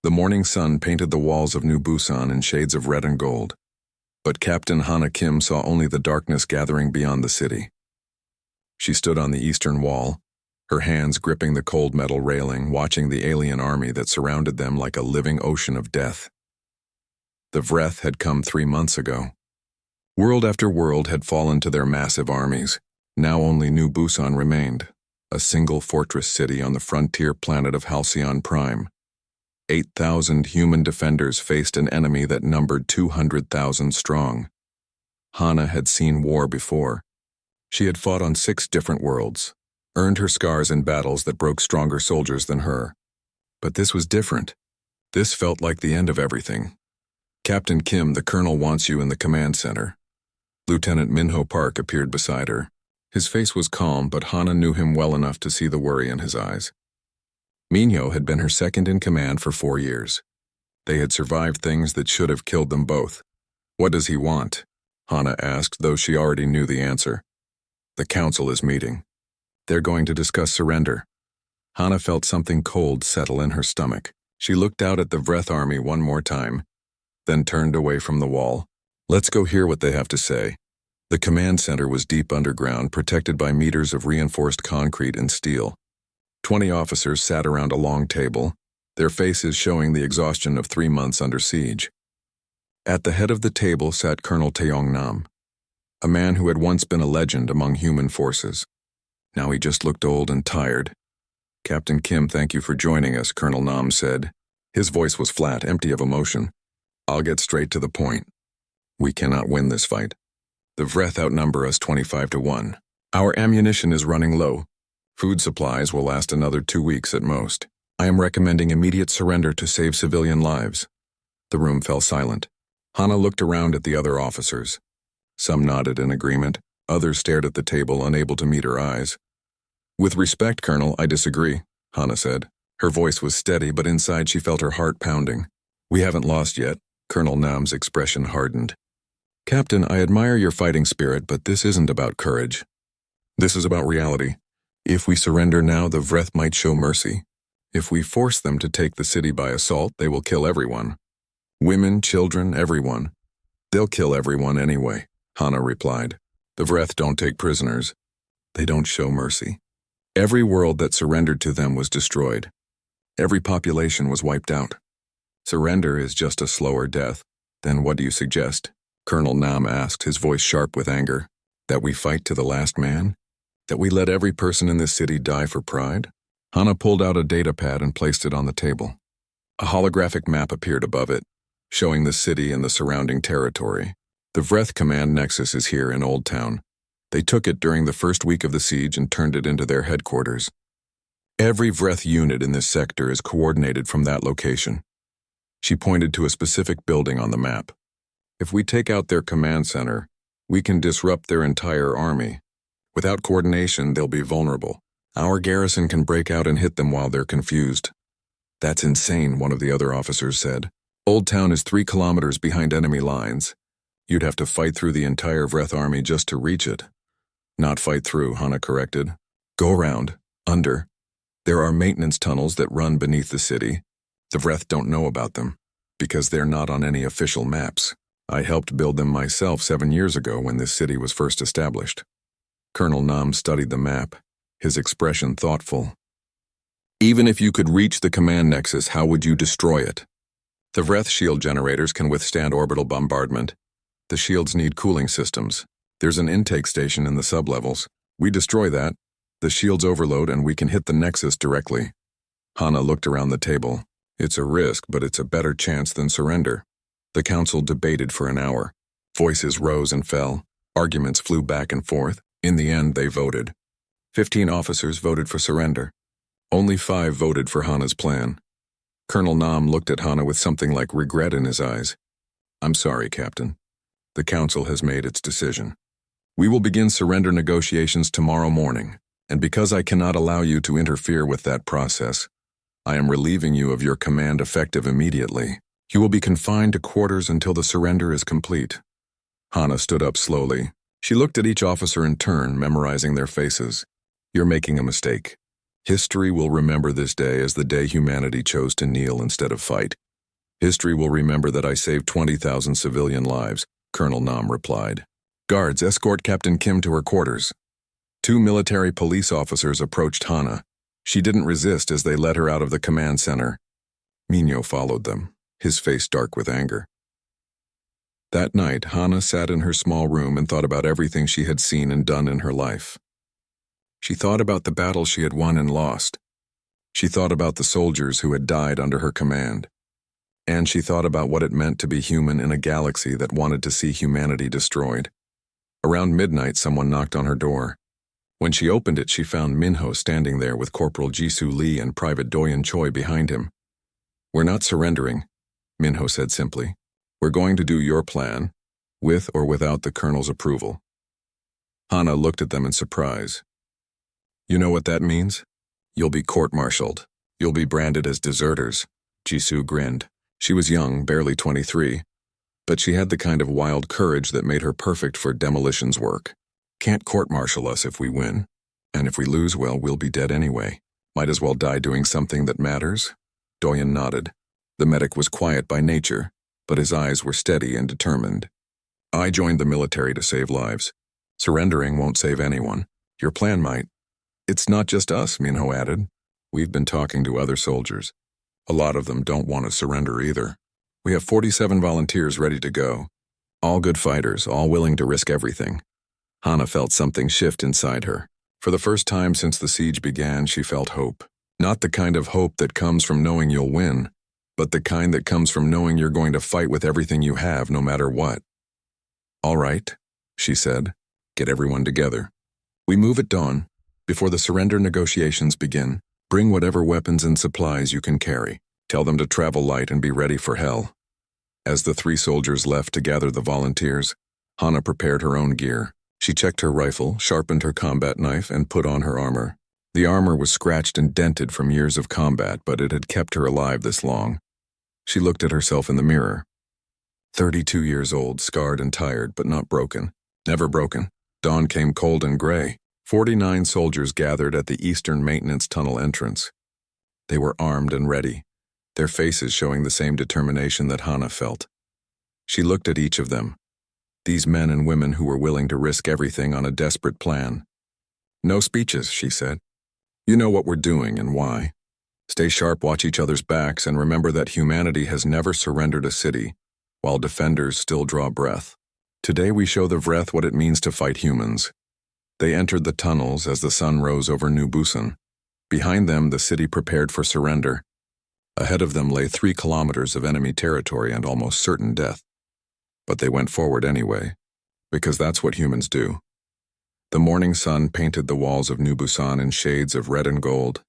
The morning sun painted the walls of New Busan in shades of red and gold. But Captain Hana Kim saw only the darkness gathering beyond the city. She stood on the eastern wall, her hands gripping the cold metal railing, watching the alien army that surrounded them like a living ocean of death. The Vreth had come 3 months ago. World after world had fallen to their massive armies. Now only New Busan remained, a single fortress city on the frontier planet of Halcyon Prime. 8,000 human defenders faced an enemy that numbered 200,000 strong. Hana had seen war before. She had fought on 6 different worlds, earned her scars in battles that broke stronger soldiers than her. But this was different. This felt like the end of everything. Captain Kim, the colonel wants you in the command center. Lieutenant Minho Park appeared beside her. His face was calm, but Hana knew him well enough to see the worry in his eyes. Minho had been her second in command for 4 years. They had survived things that should have killed them both. What does he want? Hana asked, though she already knew the answer. The council is meeting. They're going to discuss surrender. Hana felt something cold settle in her stomach. She looked out at the Vreth army one more time, then turned away from the wall. Let's go hear what they have to say. The command center was deep underground, protected by meters of reinforced concrete and steel. 20 officers sat around a long table, their faces showing the exhaustion of 3 months under siege. At the head of the table sat Colonel Taeyong Nam, a man who had once been a legend among human forces. Now he just looked old and tired. Captain Kim, thank you for joining us, Colonel Nam said. His voice was flat, empty of emotion. I'll get straight to the point. We cannot win this fight. The Vreth outnumber us 25-1. Our ammunition is running low. Food supplies will last another 2 weeks at most. I am recommending immediate surrender to save civilian lives. The room fell silent. Hana looked around at the other officers. Some nodded in agreement, others stared at the table, unable to meet her eyes. With respect, Colonel, I disagree, Hana said. Her voice was steady, but inside she felt her heart pounding. We haven't lost yet. Colonel Nam's expression hardened. Captain, I admire your fighting spirit, but this isn't about courage. This is about reality. If we surrender now, the Vreth might show mercy. If we force them to take the city by assault, they will kill everyone. Women, children, everyone. They'll kill everyone anyway, Hana replied. The Vreth don't take prisoners. They don't show mercy. Every world that surrendered to them was destroyed. Every population was wiped out. Surrender is just a slower death. Then what do you suggest? Colonel Nam asked, his voice sharp with anger. That we fight to the last man? That we let every person in this city die for pride? Hana pulled out a data pad and placed it on the table. A holographic map appeared above it, showing the city and the surrounding territory. The Vreth command nexus is here in Old Town. They took it during the first week of the siege and turned it into their headquarters. Every Vreth unit in this sector is coordinated from that location. She pointed to a specific building on the map. If we take out their command center, we can disrupt their entire army. Without coordination, they'll be vulnerable. Our garrison can break out and hit them while they're confused. That's insane, one of the other officers said. Old Town is 3 kilometers behind enemy lines. You'd have to fight through the entire Vreth army just to reach it. Not fight through, Hana corrected. Go around, under. There are maintenance tunnels that run beneath the city. The Vreth don't know about them, because they're not on any official maps. I helped build them myself 7 years ago when this city was first established. Colonel Nam studied the map, his expression thoughtful. Even if you could reach the command nexus, how would you destroy it? The Vreth shield generators can withstand orbital bombardment. The shields need cooling systems. There's an intake station in the sublevels. We destroy that, the shields overload, and we can hit the nexus directly. Hana looked around the table. It's a risk, but it's a better chance than surrender. The council debated for an hour. Voices rose and fell. Arguments flew back and forth. In the end, they voted. 15 officers voted for surrender. Only 5 voted for Hana's plan. Colonel Nam looked at Hana with something like regret in his eyes. I'm sorry, Captain. The council has made its decision. We will begin surrender negotiations tomorrow morning, and because I cannot allow you to interfere with that process, I am relieving you of your command effective immediately. You will be confined to quarters until the surrender is complete. Hana stood up slowly. She looked at each officer in turn, memorizing their faces. You're making a mistake. History will remember this day as the day humanity chose to kneel instead of fight. History will remember that I saved 20,000 civilian lives, Colonel Nam replied. Guards, escort Captain Kim to her quarters. Two military police officers approached Hana. She didn't resist as they led her out of the command center. Minho followed them, his face dark with anger. That night, Hana sat in her small room and thought about everything she had seen and done in her life. She thought about the battles she had won and lost. She thought about the soldiers who had died under her command. And she thought about what it meant to be human in a galaxy that wanted to see humanity destroyed. Around midnight, someone knocked on her door. When she opened it, she found Minho standing there with Corporal Jisoo Lee and Private Doyen Choi behind him. We're not surrendering, Minho said simply. We're going to do your plan, with or without the Colonel's approval. Hana looked at them in surprise. You know what that means? You'll be court-martialed. You'll be branded as deserters. Jisoo grinned. She was young, barely 23, but she had the kind of wild courage that made her perfect for demolitions work. Can't court-martial us if we win. And if we lose, well, we'll be dead anyway. Might as well die doing something that matters. Doyen nodded. The medic was quiet by nature, but his eyes were steady and determined. I joined the military to save lives. Surrendering won't save anyone. Your plan might. It's not just us, Minho added. We've been talking to other soldiers. A lot of them don't want to surrender either. We have 47 volunteers ready to go. All good fighters, all willing to risk everything. Hana felt something shift inside her. For the first time since the siege began, she felt hope. Not the kind of hope that comes from knowing you'll win, but the kind that comes from knowing you're going to fight with everything you have, no matter what. All right, she said. Get everyone together. We move at dawn. Before the surrender negotiations begin, bring whatever weapons and supplies you can carry. Tell them to travel light and be ready for hell. As the three soldiers left to gather the volunteers, Hana prepared her own gear. She checked her rifle, sharpened her combat knife, and put on her armor. The armor was scratched and dented from years of combat, but it had kept her alive this long. She looked at herself in the mirror. 32 years old, scarred and tired, but not broken. Never broken. Dawn came cold and gray. 49 soldiers gathered at the Eastern Maintenance Tunnel entrance. They were armed and ready, their faces showing the same determination that Hana felt. She looked at each of them. These men and women who were willing to risk everything on a desperate plan. No speeches, she said. You know what we're doing and why. Stay sharp, watch each other's backs, and remember that humanity has never surrendered a city, while defenders still draw breath. Today we show the Vreth what it means to fight humans. They entered the tunnels as the sun rose over New Busan. Behind them, the city prepared for surrender. Ahead of them lay 3 kilometers of enemy territory and almost certain death. But they went forward anyway, because that's what humans do. The morning sun painted the walls of New Busan in shades of red and gold,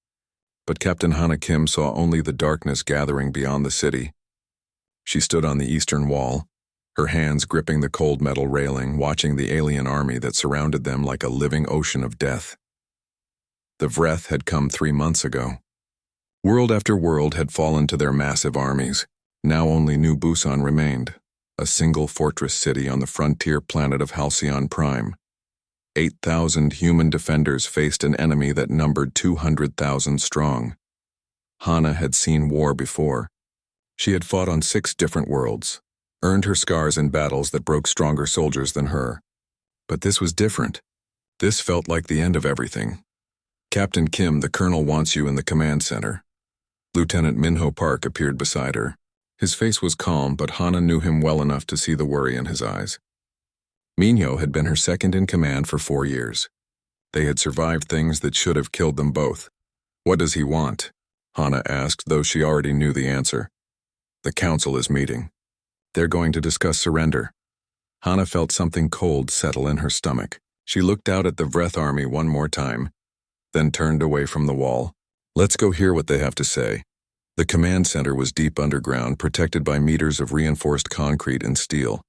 but Captain Hana Kim saw only the darkness gathering beyond the city. She stood on the eastern wall, her hands gripping the cold metal railing, watching the alien army that surrounded them like a living ocean of death. The Vreth had come 3 months ago. World after world had fallen to their massive armies. Now only New Busan remained, a single fortress city on the frontier planet of Halcyon Prime. 8,000 human defenders faced an enemy that numbered 200,000 strong. Hana had seen war before. She had fought on 6 different worlds, earned her scars in battles that broke stronger soldiers than her. But this was different. This felt like the end of everything. Captain Kim, the colonel wants you in the command center. Lieutenant Minho Park appeared beside her. His face was calm, but Hana knew him well enough to see the worry in his eyes. Minho had been her second in command for 4 years. They had survived things that should have killed them both. What does he want? Hana asked, though she already knew the answer. The council is meeting. They're going to discuss surrender. Hana felt something cold settle in her stomach. She looked out at the Vreth army one more time, then turned away from the wall. Let's go hear what they have to say. The command center was deep underground, protected by meters of reinforced concrete and steel.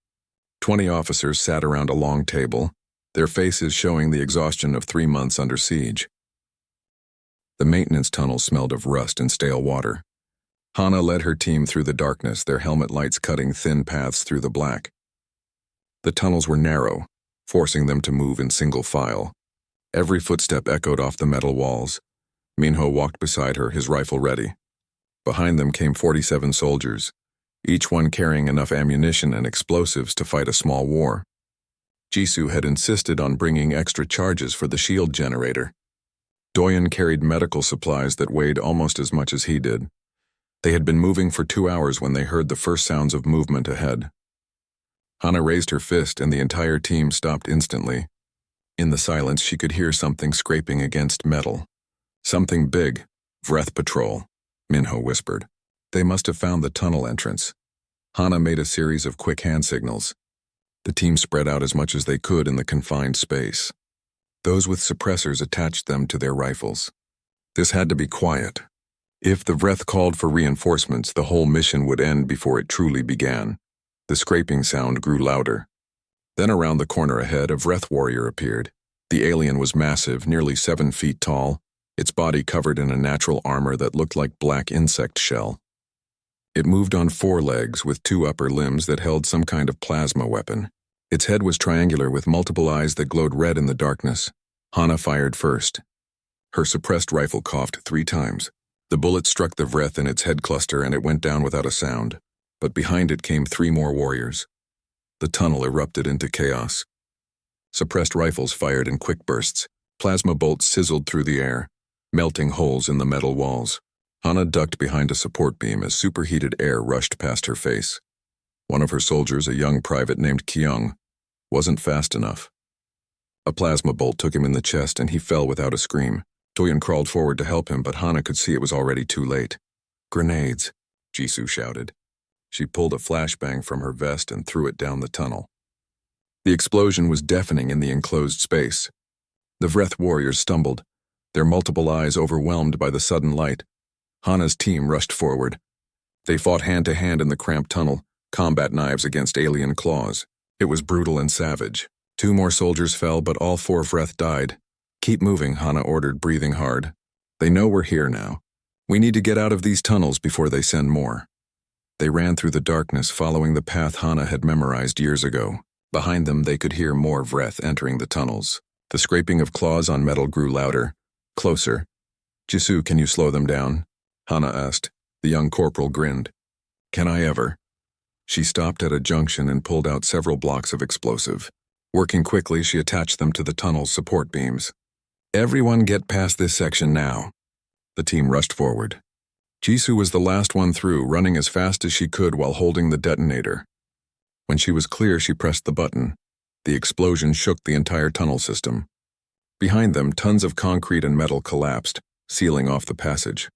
20 officers sat around a long table, their faces showing the exhaustion of 3 months under siege. The maintenance tunnel smelled of rust and stale water. Hana led her team through the darkness, their helmet lights cutting thin paths through the black. The tunnels were narrow, forcing them to move in single file. Every footstep echoed off the metal walls. Minho walked beside her, his rifle ready. Behind them came 47 soldiers, each one carrying enough ammunition and explosives to fight a small war. Jisoo had insisted on bringing extra charges for the shield generator. Doyen carried medical supplies that weighed almost as much as he did. They had been moving for 2 hours when they heard the first sounds of movement ahead. Hana raised her fist and the entire team stopped instantly. In the silence, she could hear something scraping against metal. Something big. Vreth Patrol, Minho whispered. They must have found the tunnel entrance. Hana made a series of quick hand signals. The team spread out as much as they could in the confined space. Those with suppressors attached them to their rifles. This had to be quiet. If the Vreth called for reinforcements, the whole mission would end before it truly began. The scraping sound grew louder. Then around the corner ahead, a Vreth warrior appeared. The alien was massive, nearly 7 feet tall, its body covered in a natural armor that looked like black insect shell. It moved on 4 legs with 2 upper limbs that held some kind of plasma weapon. Its head was triangular with multiple eyes that glowed red in the darkness. Hana fired first. Her suppressed rifle coughed 3 times. The bullet struck the Vreth in its head cluster and it went down without a sound. But behind it came 3 more warriors. The tunnel erupted into chaos. Suppressed rifles fired in quick bursts. Plasma bolts sizzled through the air, melting holes in the metal walls. Hana ducked behind a support beam as superheated air rushed past her face. One of her soldiers, a young private named Kyung, wasn't fast enough. A plasma bolt took him in the chest and he fell without a scream. Doyen crawled forward to help him, but Hana could see it was already too late. "Grenades," Jisoo shouted. She pulled a flashbang from her vest and threw it down the tunnel. The explosion was deafening in the enclosed space. The Vreth warriors stumbled, their multiple eyes overwhelmed by the sudden light. Hana's team rushed forward. They fought hand-to-hand in the cramped tunnel, combat knives against alien claws. It was brutal and savage. 2 more soldiers fell, but all 4 Vreth died. "Keep moving," Hana ordered, breathing hard. "They know we're here now. We need to get out of these tunnels before they send more." They ran through the darkness, following the path Hana had memorized years ago. Behind them, they could hear more Vreth entering the tunnels. The scraping of claws on metal grew louder, closer. "Jisoo, can you slow them down?" Hana asked. The young corporal grinned. "Can I ever?" She stopped at a junction and pulled out several blocks of explosive. Working quickly, she attached them to the tunnel's support beams. "Everyone get past this section now." The team rushed forward. Jisoo was the last one through, running as fast as she could while holding the detonator. When she was clear, she pressed the button. The explosion shook the entire tunnel system. Behind them, tons of concrete and metal collapsed, sealing off the passage.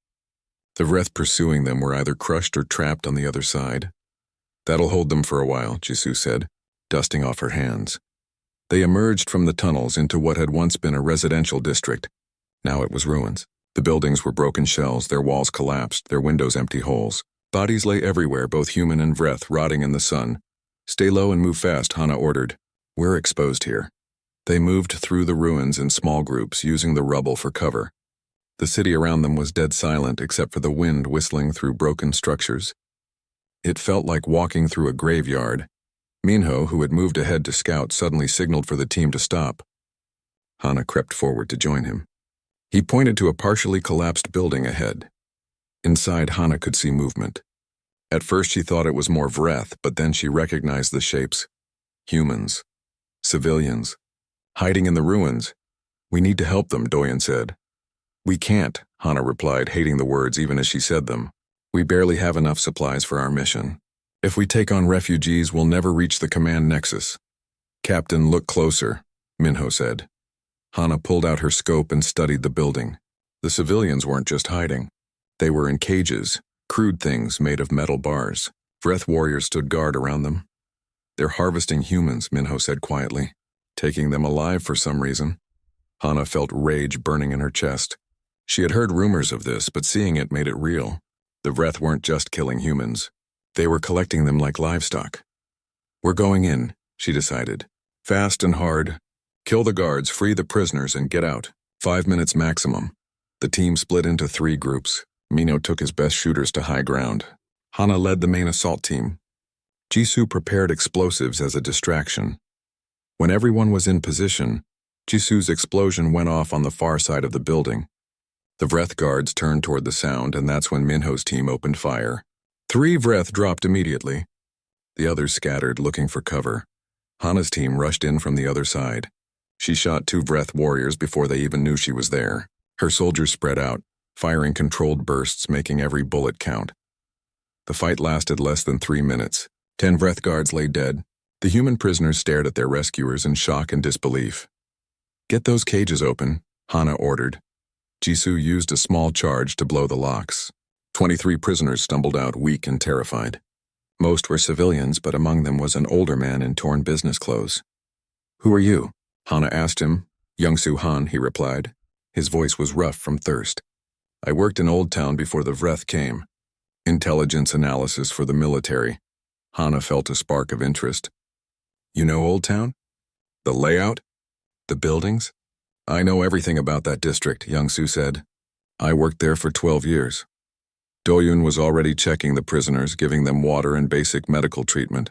The Vreth pursuing them were either crushed or trapped on the other side. "That'll hold them for a while," Jisoo said, dusting off her hands. They emerged from the tunnels into what had once been a residential district. Now it was ruins. The buildings were broken shells, their walls collapsed, their windows empty holes. Bodies lay everywhere, both human and Vreth, rotting in the sun. "Stay low and move fast," Hana ordered. "We're exposed here." They moved through the ruins in small groups, using the rubble for cover. The city around them was dead silent except for the wind whistling through broken structures. It felt like walking through a graveyard. Minho, who had moved ahead to scout, suddenly signaled for the team to stop. Hana crept forward to join him. He pointed to a partially collapsed building ahead. Inside, Hana could see movement. At first she thought it was more Vreth, but then she recognized the shapes. Humans. Civilians. Hiding in the ruins. "We need to help them," Doyen said. "We can't," Hana replied, hating the words even as she said them. "We barely have enough supplies for our mission. If we take on refugees, we'll never reach the command nexus." "Captain, look closer," Minho said. Hana pulled out her scope and studied the building. The civilians weren't just hiding. They were in cages, crude things made of metal bars. Vreth warriors stood guard around them. "They're harvesting humans," Minho said quietly. "Taking them alive for some reason." Hana felt rage burning in her chest. She had heard rumors of this, but seeing it made it real. The Vreth weren't just killing humans. They were collecting them like livestock. "We're going in," she decided. "Fast and hard. Kill the guards, free the prisoners, and get out. 5 minutes maximum." The team split into 3 groups. Minho took his best shooters to high ground. Hana led the main assault team. Jisoo prepared explosives as a distraction. When everyone was in position, Jisoo's explosion went off on the far side of the building. The Vreth guards turned toward the sound, and that's when Minho's team opened fire. 3 Vreth dropped immediately. The others scattered, looking for cover. Hana's team rushed in from the other side. She shot 2 Vreth warriors before they even knew she was there. Her soldiers spread out, firing controlled bursts, making every bullet count. The fight lasted less than 3 minutes. 10 Vreth guards lay dead. The human prisoners stared at their rescuers in shock and disbelief. "Get those cages open," Hana ordered. Jisoo used a small charge to blow the locks. 23 prisoners stumbled out, weak and terrified. Most were civilians, but among them was an older man in torn business clothes. "Who are you?" Hana asked him. "Young-soo Han," he replied. His voice was rough from thirst. "I worked in Old Town before the Vreth came. Intelligence analysis for the military." Hana felt a spark of interest. "You know Old Town? The layout? The buildings?" "I know everything about that district," Young-soo said. "I worked there for 12 years. Do-yoon was already checking the prisoners, giving them water and basic medical treatment.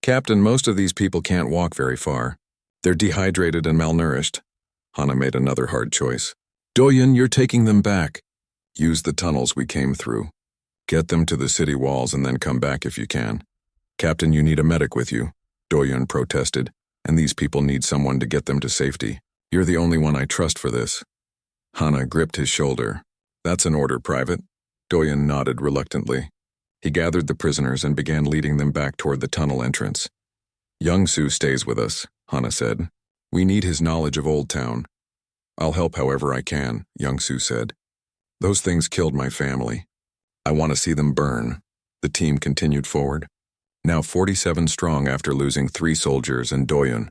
Captain, most of these people can't walk very far. They're dehydrated and malnourished." Hana made another hard choice. "Do-yoon, you're taking them back. Use the tunnels we came through. Get them to the city walls and then come back if you can." "Captain, you need a medic with you," Do-yoon protested, "and these people need someone to get them to safety. You're the only one I trust for this." Hana gripped his shoulder. "That's an order, Private." Do-yoon nodded reluctantly. He gathered the prisoners and began leading them back toward the tunnel entrance. "Young-soo stays with us," Hana said. "We need his knowledge of Old Town." "I'll help however I can," Young-soo said. "Those things killed my family. I want to see them burn." The team continued forward, now 47 strong after losing 3 soldiers and Do-yoon.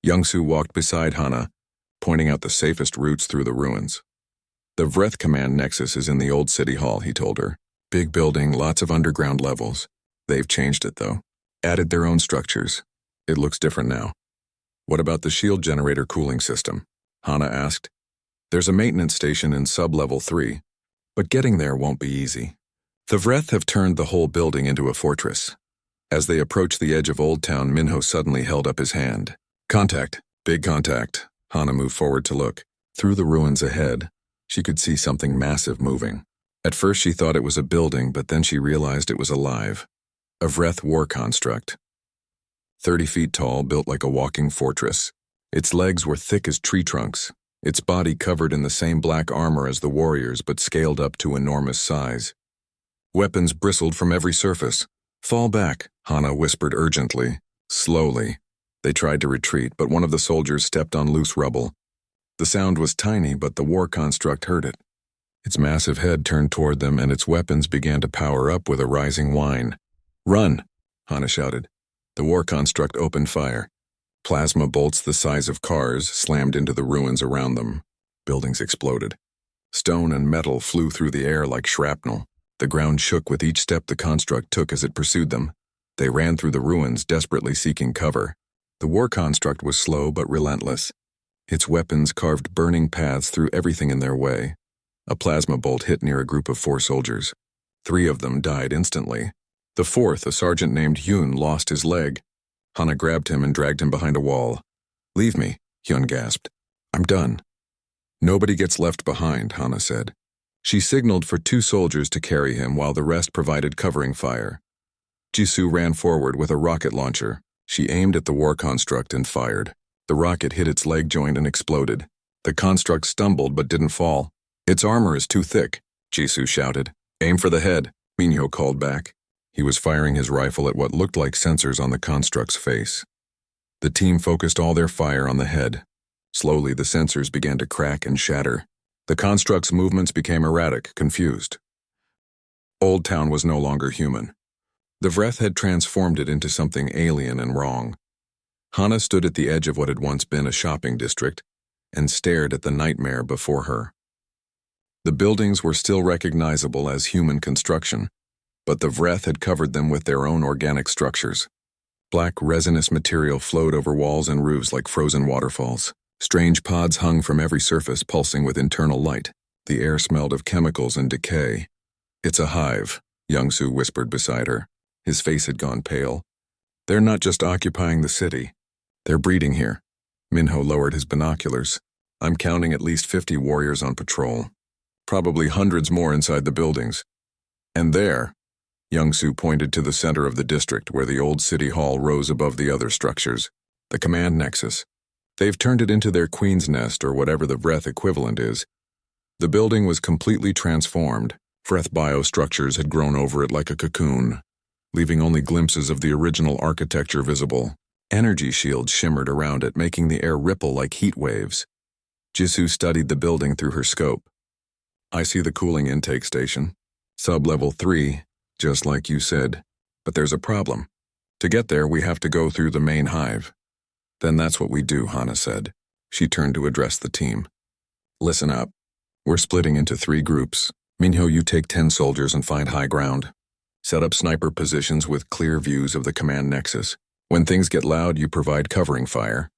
Young-soo walked beside Hana, pointing out the safest routes through the ruins. "The Vreth Command Nexus is in the old city hall," he told her. "Big building, lots of underground levels. They've changed it, though. Added their own structures. It looks different now." "What about the shield generator cooling system?" Hana asked. "There's a maintenance station in sub-level 3, but getting there won't be easy. The Vreth have turned the whole building into a fortress." As they approached the edge of Old Town, Minho suddenly held up his hand. "Contact. Big contact." Hana moved forward to look. Through the ruins ahead, she could see something massive moving. At first she thought it was a building, but then she realized it was alive. A Vreth war construct. 30 feet tall, built like a walking fortress. Its legs were thick as tree trunks, its body covered in the same black armor as the warriors but scaled up to enormous size. Weapons bristled from every surface. "Fall back," Hana whispered urgently. Slowly. They tried to retreat, but one of the soldiers stepped on loose rubble. The sound was tiny, but the war construct heard it. Its massive head turned toward them, and its weapons began to power up with a rising whine. "Run!" Hana shouted. The war construct opened fire. Plasma bolts the size of cars slammed into the ruins around them. Buildings exploded. Stone and metal flew through the air like shrapnel. The ground shook with each step the construct took as it pursued them. They ran through the ruins, desperately seeking cover. The war construct was slow but relentless. Its weapons carved burning paths through everything in their way. A plasma bolt hit near a group of 4 soldiers. 3 of them died instantly. The 4th, a sergeant named Hyun, lost his leg. Hana grabbed him and dragged him behind a wall. "Leave me," Hyun gasped. "I'm done." "Nobody gets left behind," Hana said. She signaled for 2 soldiers to carry him while the rest provided covering fire. Jisoo ran forward with a rocket launcher. She aimed at the war construct and fired. The rocket hit its leg joint and exploded. The construct stumbled but didn't fall. "Its armor is too thick," Jisoo shouted. "Aim for the head," Minho called back. He was firing his rifle at what looked like sensors on the construct's face. The team focused all their fire on the head. Slowly, the sensors began to crack and shatter. The construct's movements became erratic, confused. Old Town was no longer human. The Vreth had transformed it into something alien and wrong. Hana stood at the edge of what had once been a shopping district and stared at the nightmare before her. The buildings were still recognizable as human construction, but the Vreth had covered them with their own organic structures. Black resinous material flowed over walls and roofs like frozen waterfalls. Strange pods hung from every surface, pulsing with internal light. The air smelled of chemicals and decay. "It's a hive," Young-soo whispered beside her. His face had gone pale. "They're not just occupying the city. They're breeding here." Minho lowered his binoculars. "I'm counting at least 50 warriors on patrol." probably hundreds more inside the buildings. And there, Young-Soo pointed to the center of the district where the old city hall rose above the other structures, the command nexus. They've turned it into their queen's nest or whatever the Vreth equivalent is. The building was completely transformed. Vreth biostructures had grown over it like a cocoon, leaving only glimpses of the original architecture visible. Energy shields shimmered around it, making the air ripple like heat waves. Jisoo studied the building through her scope. I see the cooling intake station. Sub-level 3, just like you said. But there's a problem. To get there, we have to go through the main hive. Then that's what we do, Hana said. She turned to address the team. Listen up. We're splitting into 3 groups. Minho, you take 10 soldiers and find high ground. Set up sniper positions with clear views of the command nexus. When things get loud, you provide covering fire.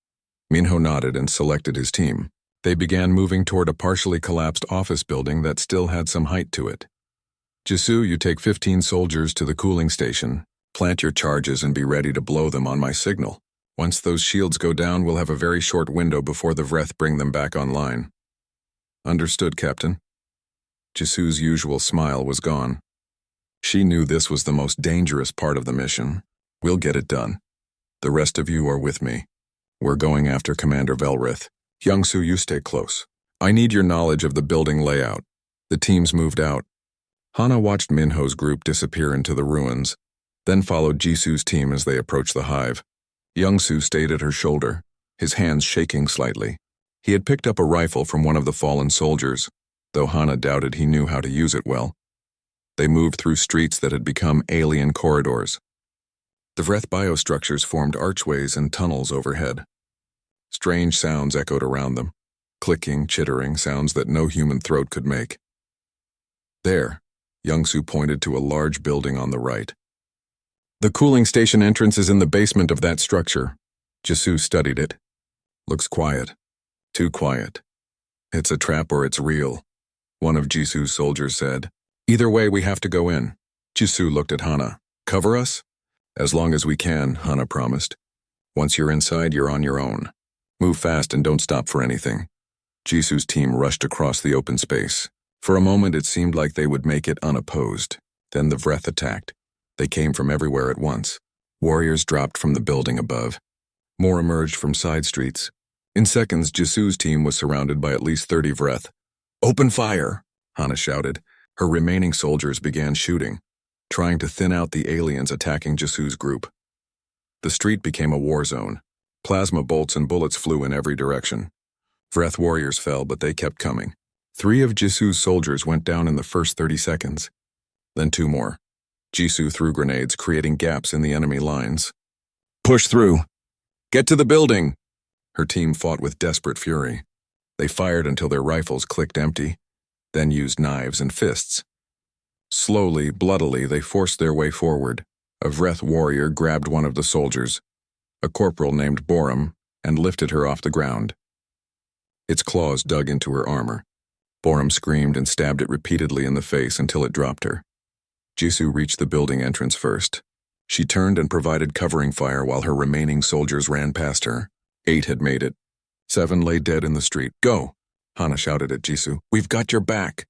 Minho nodded and selected his team. They began moving toward a partially collapsed office building that still had some height to it. Jisoo, you take 15 soldiers to the cooling station. Plant your charges and be ready to blow them on my signal. Once those shields go down, we'll have a very short window before the Vreth bring them back online. Understood, Captain. Jisoo's usual smile was gone. She knew this was the most dangerous part of the mission. We'll get it done. The rest of you are with me. We're going after Commander Velrith. Young-Soo, you stay close. I need your knowledge of the building layout. The teams moved out. Hana watched Minho's group disappear into the ruins, then followed Jisoo's team as they approached the hive. Young-Soo stayed at her shoulder, his hands shaking slightly. He had picked up a rifle from one of the fallen soldiers, though Hana doubted he knew how to use it well. They moved through streets that had become alien corridors. The Vreth biostructures formed archways and tunnels overhead. Strange sounds echoed around them, clicking, chittering sounds that no human throat could make. There, Young-Soo pointed to a large building on the right. The cooling station entrance is in the basement of that structure. Jisoo studied it. Looks quiet. Too quiet. It's a trap or it's real, one of Jisoo's soldiers said. Either way, we have to go in. Jisoo looked at Hana. Cover us? As long as we can, Hana promised. Once you're inside, you're on your own. Move fast and don't stop for anything. Jisoo's team rushed across the open space. For a moment, it seemed like they would make it unopposed. Then the Vreth attacked. They came from everywhere at once. Warriors dropped from the building above. More emerged from side streets. In seconds, Jisoo's team was surrounded by at least 30 Vreth. Open fire! Hana shouted. Her remaining soldiers began shooting, trying to thin out the aliens attacking Jisoo's group. The street became a war zone. Plasma bolts and bullets flew in every direction. Vreth warriors fell, but they kept coming. 3 of Jisoo's soldiers went down in the first 30 seconds. Then 2 more. Jisoo threw grenades, creating gaps in the enemy lines. Push through! Get to the building! Her team fought with desperate fury. They fired until their rifles clicked empty, then used knives and fists. Slowly, bloodily, they forced their way forward. A Vreth warrior grabbed one of the soldiers, a corporal named Borum, and lifted her off the ground. Its claws dug into her armor. Borum screamed and stabbed it repeatedly in the face until it dropped her. Jisoo reached the building entrance first. She turned and provided covering fire while her remaining soldiers ran past her. 8 had made it. 7 lay dead in the street. Go! Hana shouted at Jisoo. We've got your back!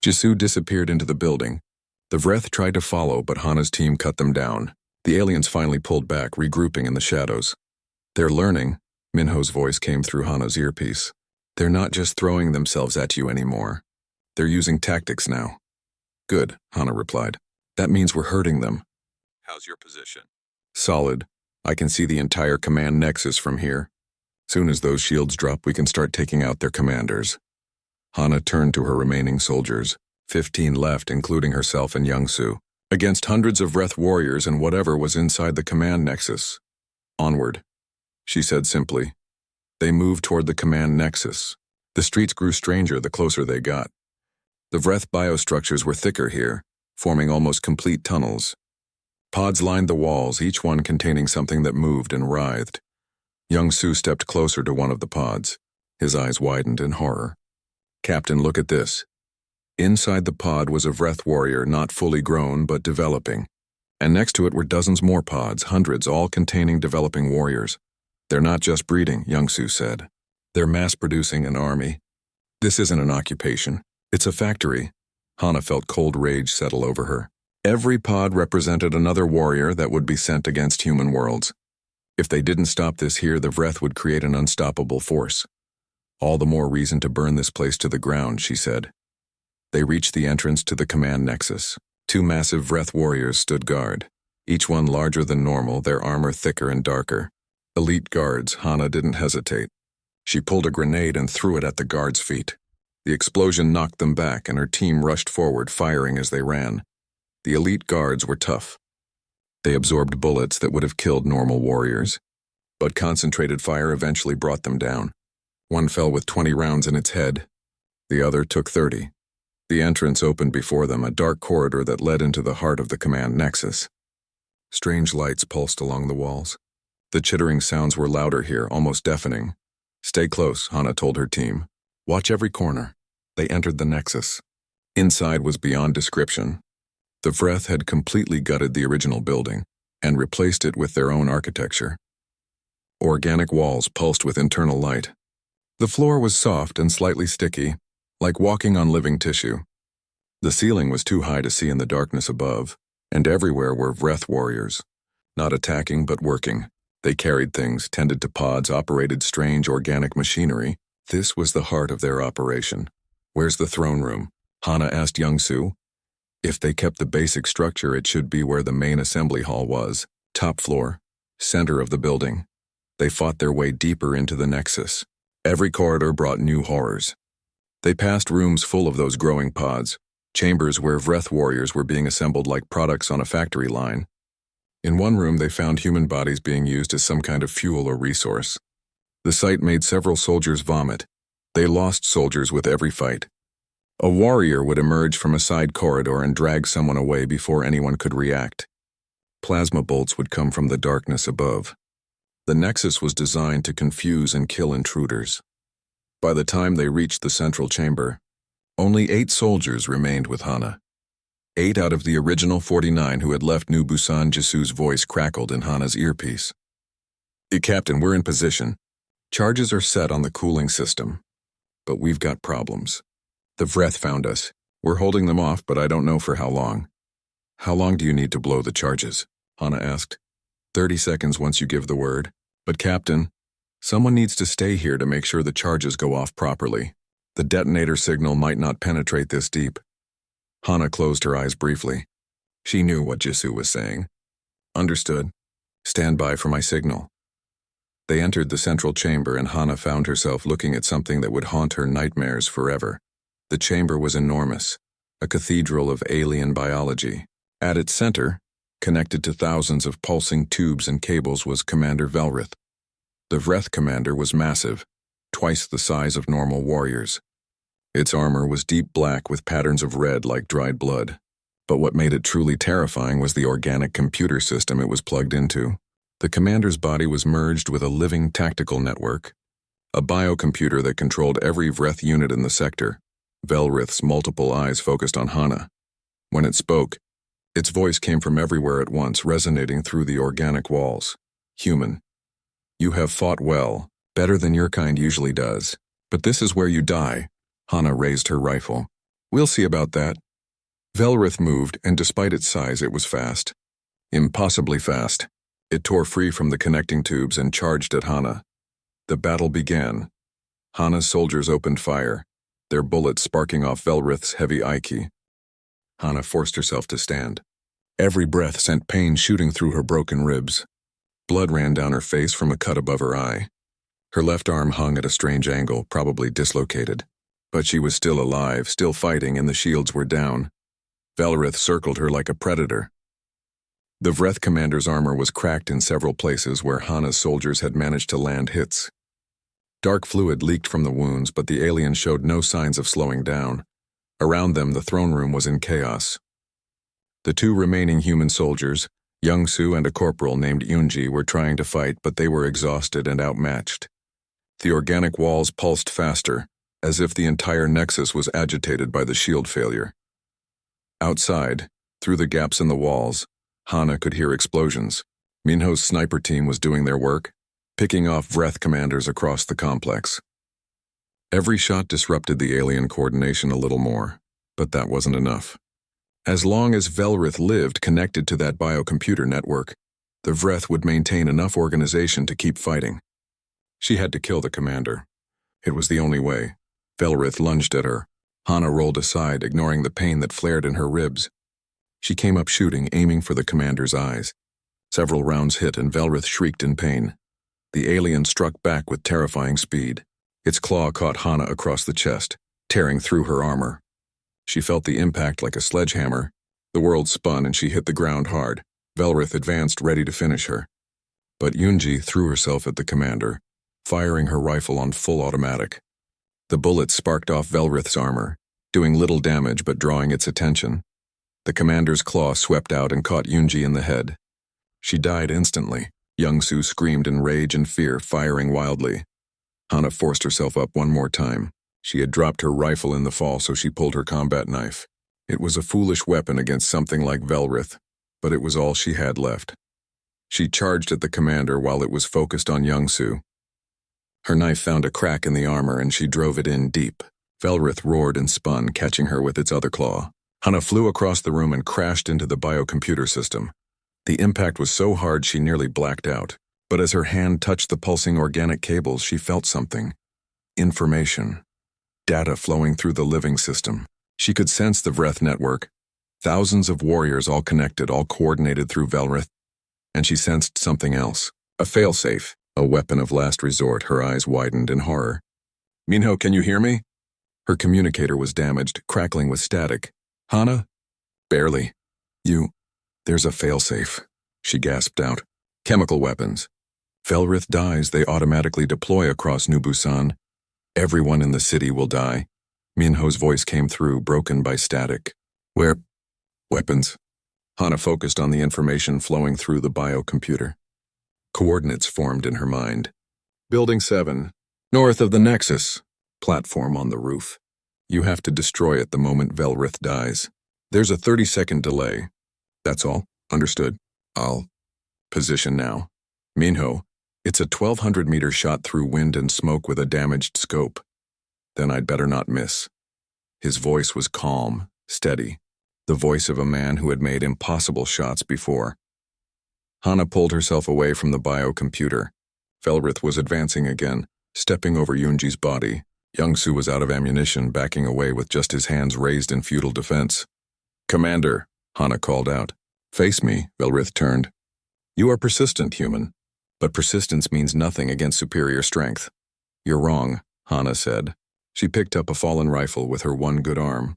Jisoo disappeared into the building. The Vreth tried to follow, but Hana's team cut them down. The aliens finally pulled back, regrouping in the shadows. They're learning, Minho's voice came through Hana's earpiece. They're not just throwing themselves at you anymore. They're using tactics now. Good, Hana replied. That means we're hurting them. How's your position? Solid. I can see the entire command nexus from here. Soon as those shields drop, we can start taking out their commanders. Hana turned to her remaining soldiers, 15 left, including herself and Young-Soo, against hundreds of Vreth warriors and whatever was inside the command nexus. Onward, she said simply. They moved toward the command nexus. The streets grew stranger the closer they got. The Vreth biostructures were thicker here, forming almost complete tunnels. Pods lined the walls, each one containing something that moved and writhed. Young-Soo stepped closer to one of the pods. His eyes widened in horror. Captain, look at this. Inside the pod was a Vreth warrior, not fully grown, but developing. And next to it were dozens more pods, hundreds, all containing developing warriors. They're not just breeding, Young-Soo said. They're mass-producing an army. This isn't an occupation. It's a factory. Hana felt cold rage settle over her. Every pod represented another warrior that would be sent against human worlds. If they didn't stop this here, the Vreth would create an unstoppable force. All the more reason to burn this place to the ground, she said. They reached the entrance to the command nexus. Two massive Vreth warriors stood guard, each one larger than normal, their armor thicker and darker. Elite guards. Hana didn't hesitate. She pulled a grenade and threw it at the guards' feet. The explosion knocked them back, and her team rushed forward, firing as they ran. The elite guards were tough. They absorbed bullets that would have killed normal warriors, but concentrated fire eventually brought them down. One fell with 20 rounds in its head. The other took 30. The entrance opened before them, a dark corridor that led into the heart of the command nexus. Strange lights pulsed along the walls. The chittering sounds were louder here, almost deafening. Stay close, Hana told her team. Watch every corner. They entered the nexus. Inside was beyond description. The Vreth had completely gutted the original building and replaced it with their own architecture. Organic walls pulsed with internal light. The floor was soft and slightly sticky, like walking on living tissue. The ceiling was too high to see in the darkness above, and everywhere were Vreth warriors, not attacking but working. They carried things, tended to pods, operated strange organic machinery. This was the heart of their operation. Where's the throne room? Hana asked Young-Soo. If they kept the basic structure, it should be where the main assembly hall was, top floor, center of the building. They fought their way deeper into the nexus. Every corridor brought new horrors. They passed rooms full of those growing pods, chambers where Vreth warriors were being assembled like products on a factory line. In one room, they found human bodies being used as some kind of fuel or resource. The sight made several soldiers vomit. They lost soldiers with every fight. A warrior would emerge from a side corridor and drag someone away before anyone could react. Plasma bolts would come from the darkness above. The nexus was designed to confuse and kill intruders. By the time they reached the central chamber, only 8 soldiers remained with Hana. 8 out of the original 49 who had left New Busan. Jisoo's voice crackled in Hana's earpiece. Captain, we're in position. Charges are set on the cooling system, but we've got problems. The Vreth found us. We're holding them off, but I don't know for how long. How long do you need to blow the charges? Hana asked. 30 seconds once you give the word. But Captain, someone needs to stay here to make sure the charges go off properly. The detonator signal might not penetrate this deep. Hana closed her eyes briefly. She knew what Jisoo was saying. Understood. Stand by for my signal. They entered the central chamber, and Hana found herself looking at something that would haunt her nightmares forever. The chamber was enormous, a cathedral of alien biology. At its center, connected to thousands of pulsing tubes and cables, was Commander Velrith. The Vreth commander was massive, twice the size of normal warriors. Its armor was deep black with patterns of red like dried blood. But what made it truly terrifying was the organic computer system it was plugged into. The commander's body was merged with a living tactical network, a biocomputer that controlled every Vreth unit in the sector. Velrith's multiple eyes focused on Hana. When it spoke, its voice came from everywhere at once, resonating through the organic walls. Human. You have fought well, better than your kind usually does. But this is where you die. Hana raised her rifle. We'll see about that. Velrith moved, and despite its size, it was fast. Impossibly fast. It tore free from the connecting tubes and charged at Hana. The battle began. Hana's soldiers opened fire, their bullets sparking off Velrith's heavy Aiki. Hana forced herself to stand. Every breath sent pain shooting through her broken ribs. Blood ran down her face from a cut above her eye. Her left arm hung at a strange angle, probably dislocated. But she was still alive, still fighting, and the shields were down. Velrith circled her like a predator. The Vreth commander's armor was cracked in several places where Hana's soldiers had managed to land hits. Dark fluid leaked from the wounds, but the aliens showed no signs of slowing down. Around them, the throne room was in chaos. The 2 remaining human soldiers, Young-Soo and a corporal named Yoonji, were trying to fight, but they were exhausted and outmatched. The organic walls pulsed faster, as if the entire nexus was agitated by the shield failure. Outside, through the gaps in the walls, Hana could hear explosions. Minho's sniper team was doing their work, picking off Vreth commanders across the complex. Every shot disrupted the alien coordination a little more, but that wasn't enough. As long as Velrith lived connected to that biocomputer network, the Vreth would maintain enough organization to keep fighting. She had to kill the commander. It was the only way. Velrith lunged at her. Hana rolled aside, ignoring the pain that flared in her ribs. She came up shooting, aiming for the commander's eyes. Several rounds hit and Velrith shrieked in pain. The alien struck back with terrifying speed. Its claw caught Hana across the chest, tearing through her armor. She felt the impact like a sledgehammer. The world spun and she hit the ground hard. Velrith advanced, ready to finish her. But Yunji threw herself at the commander, firing her rifle on full automatic. The bullet sparked off Velrith's armor, doing little damage but drawing its attention. The commander's claw swept out and caught Yunji in the head. She died instantly. Young-Soo screamed in rage and fear, firing wildly. Hana forced herself up one more time. She had dropped her rifle in the fall, so she pulled her combat knife. It was a foolish weapon against something like Velrith, but it was all she had left. She charged at the commander while it was focused on Young-Soo. Her knife found a crack in the armor and she drove it in deep. Velrith roared and spun, catching her with its other claw. Hana flew across the room and crashed into the biocomputer system. The impact was so hard she nearly blacked out, but as her hand touched the pulsing organic cables, she felt something. Information. Data flowing through the living system. She could sense the Vreth network. Thousands of warriors all connected, all coordinated through Velrith. And she sensed something else. A failsafe. A weapon of last resort. Her eyes widened in horror. Minho, can you hear me? Her communicator was damaged, crackling with static. Hana? Barely. There's a failsafe, she gasped out. Chemical weapons. Velrith dies, they automatically deploy across New Busan. Everyone in the city will die. Minho's voice came through, broken by static. Where? Weapons. Hana focused on the information flowing through the biocomputer. Coordinates formed in her mind. Building 7, north of the Nexus. Platform on the roof. You have to destroy it the moment Velrith dies. There's a 30-second delay. That's all. Understood. I'll position now. Minho, it's a 1,200-meter shot through wind and smoke with a damaged scope. Then I'd better not miss. His voice was calm, steady, the voice of a man who had made impossible shots before. Hana pulled herself away from the biocomputer. Velrith was advancing again, stepping over Yunji's body. Young-Soo was out of ammunition, backing away with just his hands raised in futile defense. Commander, Hana called out. Face me, Velrith turned. You are persistent, human, but persistence means nothing against superior strength. You're wrong, Hana said. She picked up a fallen rifle with her one good arm.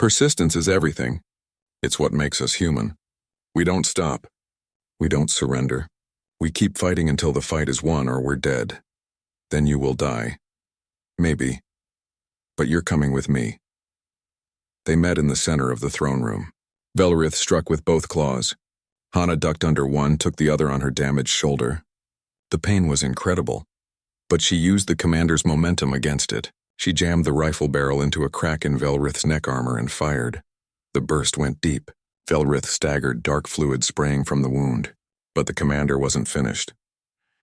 Persistence is everything. It's what makes us human. We don't stop. We don't surrender. We keep fighting until the fight is won or we're dead. Then you will die. Maybe. But you're coming with me. They met in the center of the throne room. Velrith struck with both claws. Hana ducked under one, took the other on her damaged shoulder. The pain was incredible, but she used the commander's momentum against it. She jammed the rifle barrel into a crack in Velrith's neck armor and fired. The burst went deep. Velrith staggered, dark fluid spraying from the wound. But the commander wasn't finished.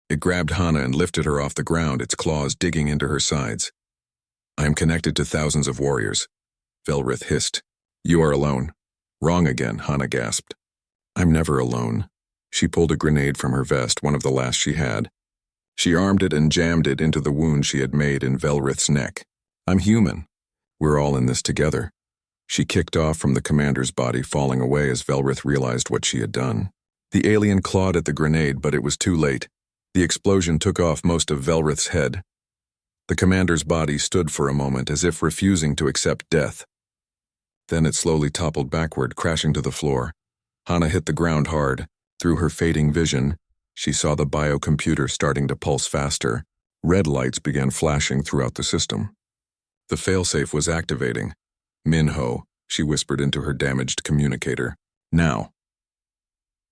It grabbed Hana and lifted her off the ground, its claws digging into her sides. I am connected to thousands of warriors, Velrith hissed. You are alone. Wrong again, Hana gasped. I'm never alone. She pulled a grenade from her vest, one of the last she had. She armed it and jammed it into the wound she had made in Velrith's neck. I'm human. We're all in this together. She kicked off from the commander's body, falling away as Velrith realized what she had done. The alien clawed at the grenade, but it was too late. The explosion took off most of Velrith's head. The commander's body stood for a moment as if refusing to accept death. Then it slowly toppled backward, crashing to the floor. Hana hit the ground hard. Through her fading vision, she saw the biocomputer starting to pulse faster. Red lights began flashing throughout the system. The failsafe was activating. Minho, she whispered into her damaged communicator. Now.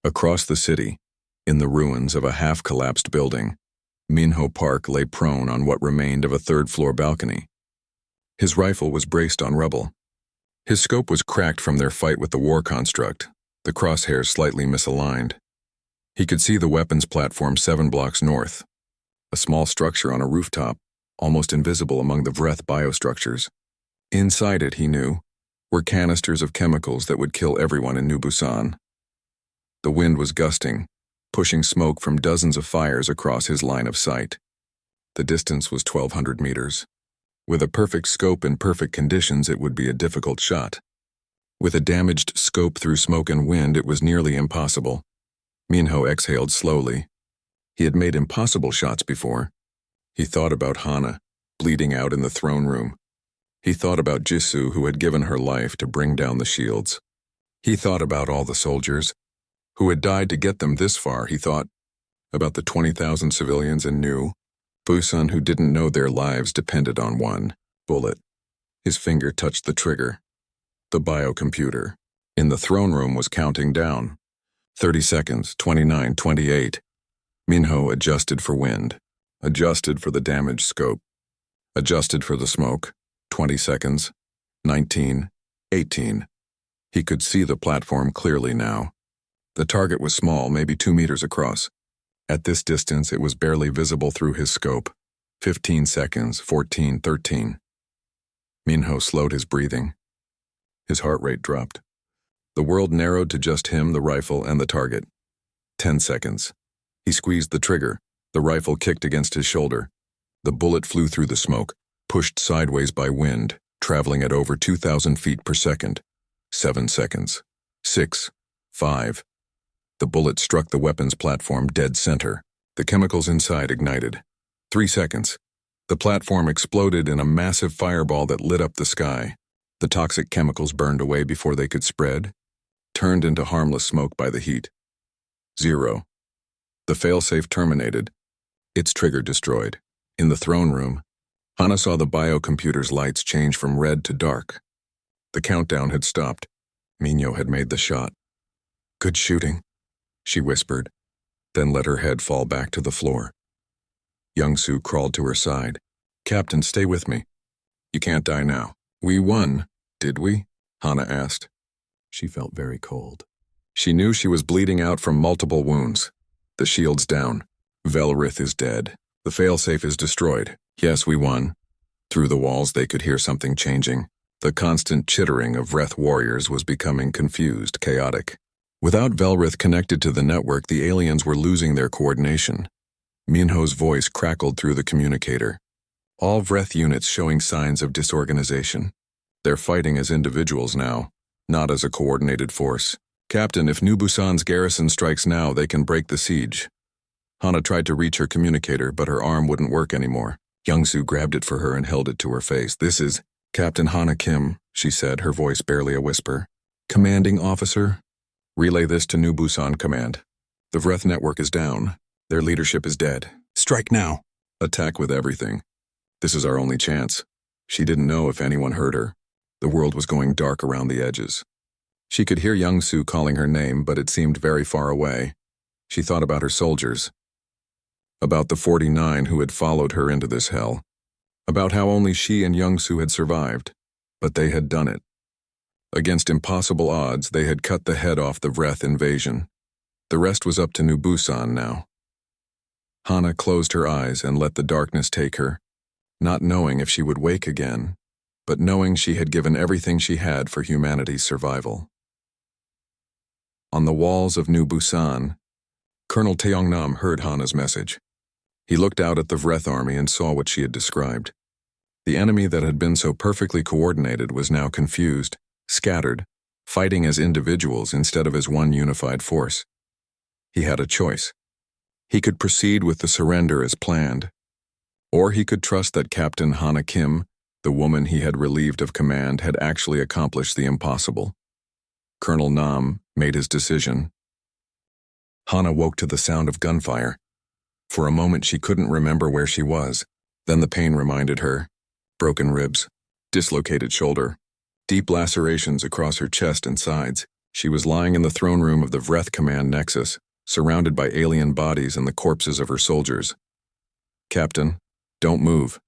Across the city, in the ruins of a half-collapsed building, Minho Park lay prone on what remained of a third-floor balcony. His rifle was braced on rubble. His scope was cracked from their fight with the war construct, the crosshairs slightly misaligned. He could see the weapons platform 7 blocks north, a small structure on a rooftop, almost invisible among the Vreth biostructures. Inside it, he knew, were canisters of chemicals that would kill everyone in New Busan. The wind was gusting, pushing smoke from dozens of fires across his line of sight. The distance was 1,200 meters. With a perfect scope in perfect conditions, it would be a difficult shot. With a damaged scope through smoke and wind, it was nearly impossible. Minho exhaled slowly. He had made impossible shots before. He thought about Hana, bleeding out in the throne room. He thought about Jisoo, who had given her life to bring down the shields. He thought about all the soldiers who had died to get them this far. He thought about the 20,000 civilians in New Busan who didn't know their lives depended on one bullet. His finger touched the trigger. The biocomputer in the throne room was counting down. 30 seconds, 29, 28. Minho adjusted for wind, adjusted for the damaged scope, adjusted for the smoke. 20 seconds, 19, 18. He could see the platform clearly now. The target was small, maybe 2 meters across. At this distance, it was barely visible through his scope. 15 seconds, 14, 13. Minho slowed his breathing. His heart rate dropped. The world narrowed to just him, the rifle, and the target. 10 seconds. He squeezed the trigger. The rifle kicked against his shoulder. The bullet flew through the smoke, pushed sideways by wind, traveling at over 2,000 feet per second. 7 seconds. 6, 5. The bullet struck the weapons platform dead center. The chemicals inside ignited. 3 seconds. The platform exploded in a massive fireball that lit up the sky. The toxic chemicals burned away before they could spread, turned into harmless smoke by the heat. 0. The failsafe terminated, its trigger destroyed. In the throne room, Hana saw the biocomputer's lights change from red to dark. The countdown had stopped. Minho had made the shot. "Good shooting," she whispered, then let her head fall back to the floor. Young-soo crawled to her side. "Captain, stay with me. You can't die now." "We won, did we?" Hana asked. She felt very cold. She knew she was bleeding out from multiple wounds. The shield's down. Velrith is dead. The failsafe is destroyed. Yes, we won. Through the walls they could hear something changing. The constant chittering of Vreth warriors was becoming confused, chaotic. Without Velrith connected to the network, the aliens were losing their coordination. Minho's voice crackled through the communicator. All Vreth units showing signs of disorganization. They're fighting as individuals now, not as a coordinated force. "Captain, if New Busan's garrison strikes now, they can break the siege." Hana tried to reach her communicator, but her arm wouldn't work anymore. Young-soo grabbed it for her and held it to her face. "This is Captain Hana Kim," she said, her voice barely a whisper. "Commanding officer, relay this to New Busan Command. The Vreth network is down. Their leadership is dead. Strike now. Attack with everything. This is our only chance." She didn't know if anyone heard her. The world was going dark around the edges. She could hear Young-soo calling her name, but it seemed very far away. She thought about her soldiers. About the 49 who had followed her into this hell. About how only she and Young-soo had survived. But they had done it. Against impossible odds, they had cut the head off the Vreth invasion. The rest was up to New Busan now. Hana closed her eyes and let the darkness take her, not knowing if she would wake again, but knowing she had given everything she had for humanity's survival. On the walls of New Busan, Colonel Taeongnam heard Hana's message. He looked out at the Vreth army and saw what she had described. The enemy that had been so perfectly coordinated was now confused, scattered, fighting as individuals instead of as one unified force. He had a choice. He could proceed with the surrender as planned, or he could trust that Captain Hana Kim, the woman he had relieved of command, had actually accomplished the impossible. Colonel Nam made his decision. Hana woke to the sound of gunfire. For a moment she couldn't remember where she was. Then the pain reminded her. Broken ribs, dislocated shoulder, deep lacerations across her chest and sides. She was lying in the throne room of the Vreth command nexus, surrounded by alien bodies and the corpses of her soldiers. "Captain, don't move,"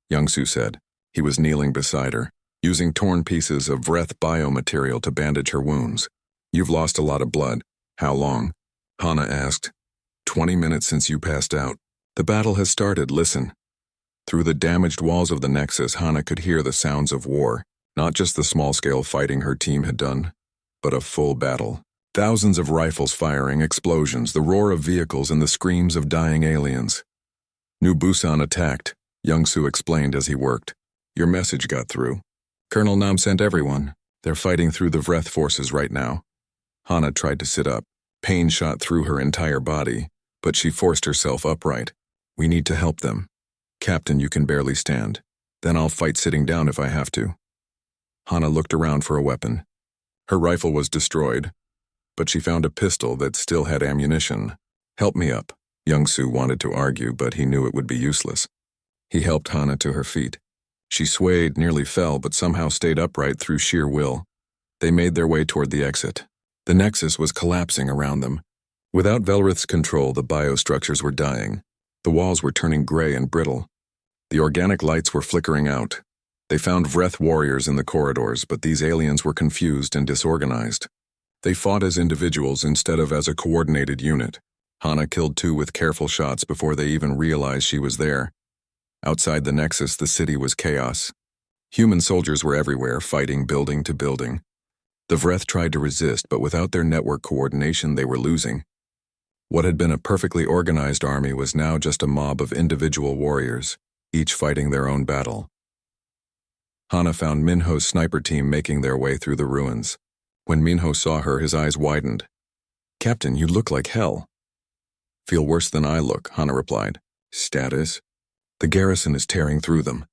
Young-soo said. He was kneeling beside her, using torn pieces of Vreth biomaterial to bandage her wounds. "You've lost a lot of blood. How long?" Hana asked. 20 minutes since you passed out. The battle has started, listen." Through the damaged walls of the Nexus, Hana could hear the sounds of war, not just the small-scale fighting her team had done, but a full battle. Thousands of rifles firing, explosions, the roar of vehicles, and the screams of dying aliens. New Busan attacked, Young-soo explained as he worked. Your message got through. Colonel Nam sent everyone. They're fighting through the Vreth forces right now. Hana tried to sit up. Pain shot through her entire body, but she forced herself upright. We need to help them. Captain, you can barely stand. Then I'll fight sitting down if I have to. Hana looked around for a weapon. Her rifle was destroyed, but she found a pistol that still had ammunition. Help me up. Young-soo wanted to argue, but he knew it would be useless. He helped Hana to her feet. She swayed, nearly fell, but somehow stayed upright through sheer will. They made their way toward the exit. The Nexus was collapsing around them. Without Velrith's control, the biostructures were dying. The walls were turning gray and brittle. The organic lights were flickering out. They found Vreth warriors in the corridors, but these aliens were confused and disorganized. They fought as individuals instead of as a coordinated unit. Hana killed 2 with careful shots before they even realized she was there. Outside the Nexus, the city was chaos. Human soldiers were everywhere, fighting building to building. The Vreth tried to resist, but without their network coordination, they were losing. What had been a perfectly organized army was now just a mob of individual warriors, each fighting their own battle. Hana found Minho's sniper team making their way through the ruins. When Minho saw her, his eyes widened. Captain, you look like hell. Feel worse than I look, Hana replied. Status? The garrison is tearing through them.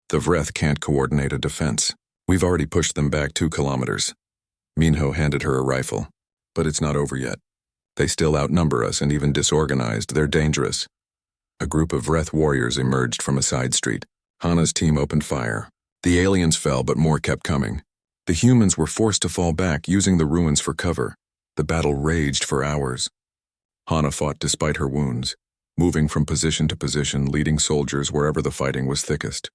The Vreth can't coordinate a defense. We've already pushed them back 2 kilometers. Minho handed her a rifle. But it's not over yet. They still outnumber us and even disorganized. They're dangerous. A group of Vreth warriors emerged from a side street. Hana's team opened fire. The aliens fell, but more kept coming. The humans were forced to fall back, using the ruins for cover. The battle raged for hours. Hana fought despite her wounds, moving from position to position, leading soldiers wherever the fighting was thickest.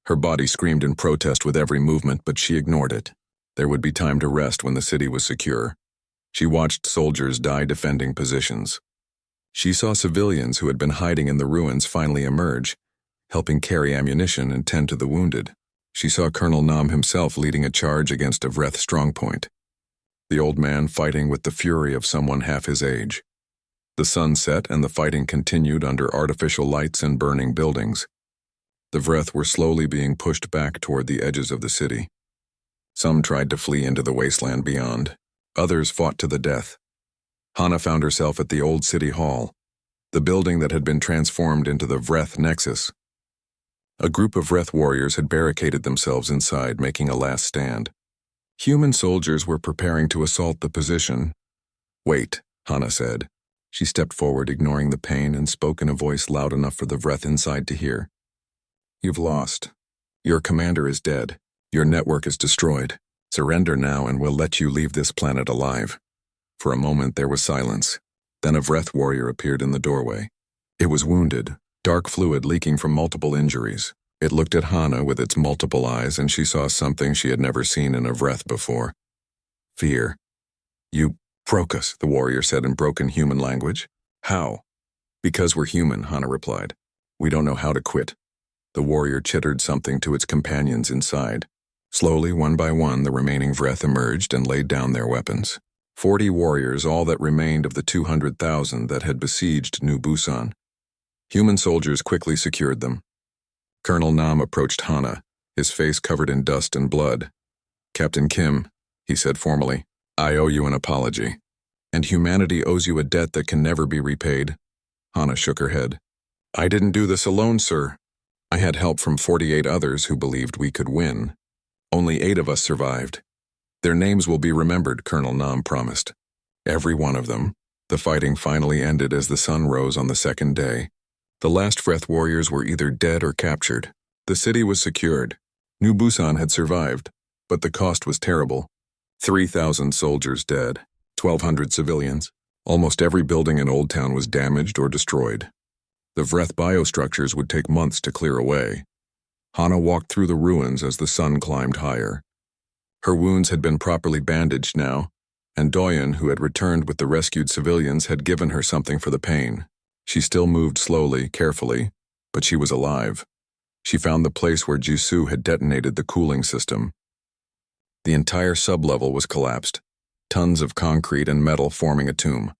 Her body screamed in protest with every movement, but she ignored it. There would be time to rest when the city was secure. She watched soldiers die defending positions. She saw civilians who had been hiding in the ruins finally emerge, helping carry ammunition and tend to the wounded. She saw Colonel Nam himself leading a charge against a Vreth strongpoint. The old man fighting with the fury of someone half his age. The sun set and the fighting continued under artificial lights and burning buildings. The Vreth were slowly being pushed back toward the edges of the city. Some tried to flee into the wasteland beyond. Others fought to the death. Hana found herself at the old city hall, the building that had been transformed into the Vreth Nexus. A group of Vreth warriors had barricaded themselves inside, making a last stand. Human soldiers were preparing to assault the position. Wait, Hana said. She stepped forward, ignoring the pain, and spoke in a voice loud enough for the Vreth inside to hear. You've lost. Your commander is dead. Your network is destroyed. Surrender now and we'll let you leave this planet alive. For a moment there was silence. Then a Vreth warrior appeared in the doorway. It was wounded, dark fluid leaking from multiple injuries. It looked at Hana with its multiple eyes, and she saw something she had never seen in a Vreth before. Fear. You broke us, the warrior said in broken human language. How? Because we're human, Hana replied. We don't know how to quit. The warrior chittered something to its companions inside. Slowly, one by one, the remaining Vreth emerged and laid down their weapons. 40 warriors, all that remained of the 200,000 that had besieged New Busan. Human soldiers quickly secured them. Colonel Nam approached Hana, his face covered in dust and blood. Captain Kim, he said formally, I owe you an apology. And humanity owes you a debt that can never be repaid. Hana shook her head. I didn't do this alone, sir. I had help from 48 others who believed we could win. Only 8 of us survived. Their names will be remembered, Colonel Nam promised. Every one of them. The fighting finally ended as the sun rose on the second day. The last Vreth warriors were either dead or captured. The city was secured. New Busan had survived, but the cost was terrible. 3,000 soldiers dead, 1,200 civilians. Almost every building in Old Town was damaged or destroyed. The Vreth biostructures would take months to clear away. Hana walked through the ruins as the sun climbed higher. Her wounds had been properly bandaged now, and Doyen, who had returned with the rescued civilians, had given her something for the pain. She still moved slowly, carefully, but she was alive. She found the place where Jisoo had detonated the cooling system. The entire sublevel was collapsed, tons of concrete and metal forming a tomb.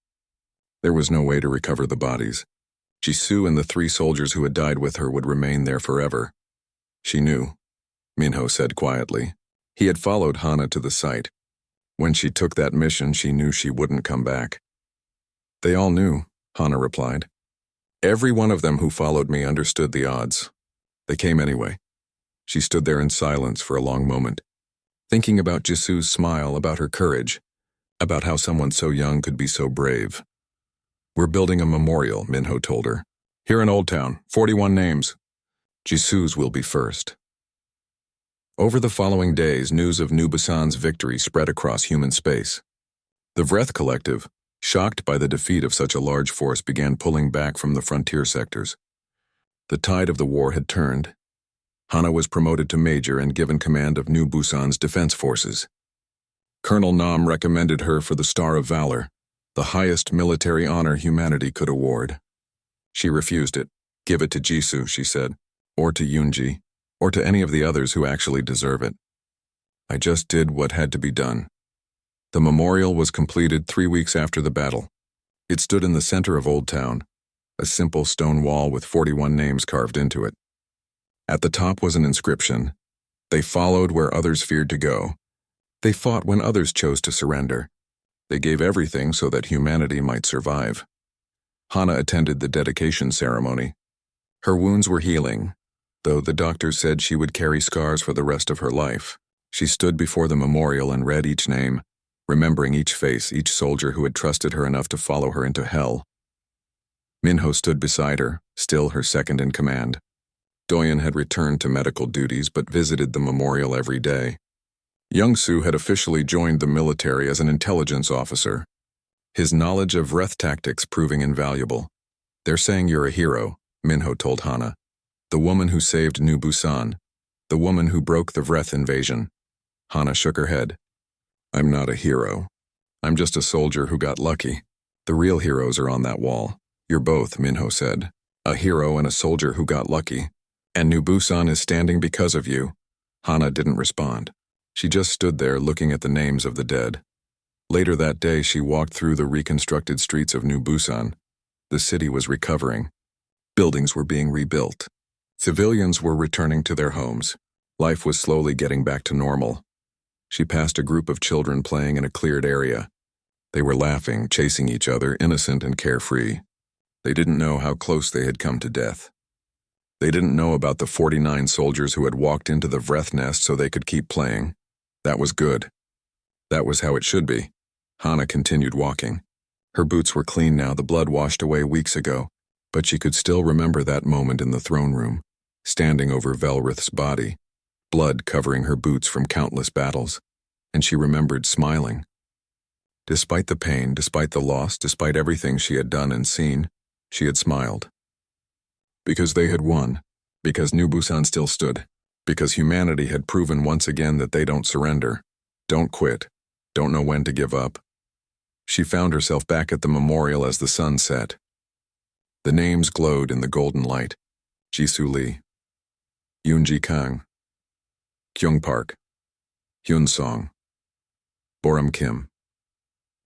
There was no way to recover the bodies. Jisoo and the 3 soldiers who had died with her would remain there forever. She knew, Minho said quietly. He had followed Hana to the site. When she took that mission, she knew she wouldn't come back. They all knew, Hana replied. Every one of them who followed me understood the odds. They came anyway. She stood there in silence for a long moment, thinking about Jisoo's smile, about her courage, about how someone so young could be so brave. We're building a memorial, Minho told her. Here in Old Town, 41 names. Jisoo's will be first. Over the following days, news of New Busan's victory spread across human space. The Vreth Collective, shocked by the defeat of such a large force, began pulling back from the frontier sectors. The tide of the war had turned. Hana was promoted to major and given command of New Busan's defense forces. Colonel Nam recommended her for the Star of Valor, the highest military honor humanity could award. She refused it. Give it to Jisoo, she said, or to Yoonji, or to any of the others who actually deserve it. I just did what had to be done. The memorial was completed 3 weeks after the battle. It stood in the center of Old Town, a simple stone wall with 41 names carved into it. At the top was an inscription. They followed where others feared to go. They fought when others chose to surrender. They gave everything so that humanity might survive. Hana attended the dedication ceremony. Her wounds were healing, though the doctors said she would carry scars for the rest of her life. She stood before the memorial and read each name, remembering each face, each soldier who had trusted her enough to follow her into hell. Minho stood beside her, still her second in command. Doyen had returned to medical duties but visited the memorial every day. Young-soo had officially joined the military as an intelligence officer, his knowledge of Vreth tactics proving invaluable. They're saying you're a hero, Minho told Hana. The woman who saved New Busan, the woman who broke the Vreth invasion. Hana shook her head. I'm not a hero. I'm just a soldier who got lucky. The real heroes are on that wall. You're both, Minho said. A hero and a soldier who got lucky. And New Busan is standing because of you. Hana didn't respond. She just stood there looking at the names of the dead. Later that day, she walked through the reconstructed streets of New Busan. The city was recovering. Buildings were being rebuilt. Civilians were returning to their homes. Life was slowly getting back to normal. She passed a group of children playing in a cleared area. They were laughing, chasing each other, innocent and carefree. They didn't know how close they had come to death. They didn't know about the 49 soldiers who had walked into the Vreth nest so they could keep playing. That was good. That was how it should be. Hana continued walking. Her boots were clean now, the blood washed away weeks ago, but she could still remember that moment in the throne room, standing over Velrith's body, blood covering her boots from countless battles, and she remembered smiling. Despite the pain, despite the loss, despite everything she had done and seen, she had smiled. Because they had won, because New Busan still stood, because humanity had proven once again that they don't surrender, don't quit, don't know when to give up. She found herself back at the memorial as the sun set. The names glowed in the golden light. Jisoo Lee, Yoonji Kang, Kyung Park, Hyun Song, Boram Kim.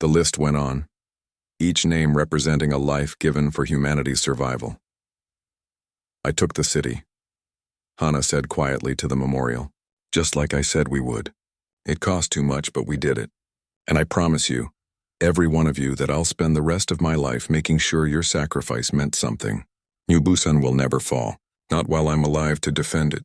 The list went on, each name representing a life given for humanity's survival. I took the city, Hana said quietly to the memorial, just like I said we would. It cost too much, but we did it. And I promise you, every one of you, that I'll spend the rest of my life making sure your sacrifice meant something. New Busan will never fall, not while I'm alive to defend it.